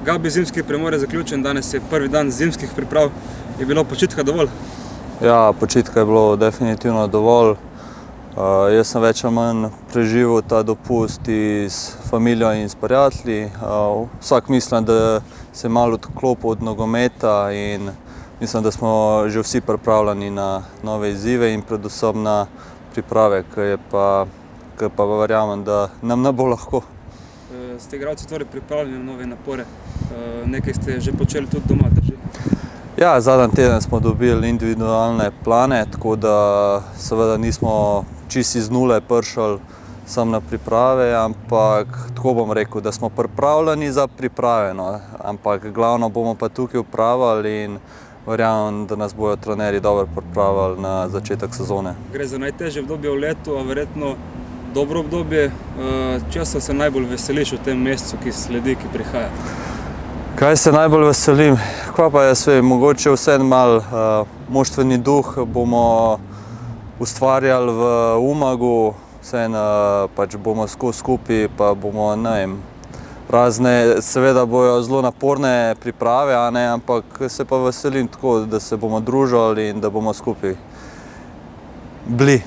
Gabi, zimski premor je zaključen, danes je prvi dan zimskih priprav. Je bilo počitka dovolj? Ja, počitka je bilo definitivno dovolj. Jaz sem več ali manj preživel ta dopust s familijo in s prijatelji. Vsak mislim, da se je malo odklopil od nogometa in mislim, da smo že vsi pripravljeni na nove izzive in predvsem na priprave, ki pa verjamem, da nam ne bo lahko. Ste igralci torej pripravljeni na nove napore? Nekaj ste že počeli tudi doma, drži? Ja, zadnji teden smo dobili individualne plane, tako da seveda nismo čisto iz nule prišli sem na priprave, ampak tako bom rekel, da smo pripravljeni za priprave, no. Ampak glavno bomo pa tukaj upravili in verjamem, da nas bojo trenerji dobro pripravili na začetek sezone. Gre za najtežje obdobje v letu, a verjetno dobro obdobje. Česa se najbolj veseliš v tem mesecu, ki sledi, ki prihaja? Kaj se najbolj veselim? Kva pa jaz vem, mogoče vseeno malo moštveni duh bomo ustvarjali v Umagu, vseeno pač bomo skupaj, pa bomo, ne vem, razne, seveda bojo zelo naporne priprave, ampak se pa veselim tako, da se bomo družili in da bomo skupaj bili.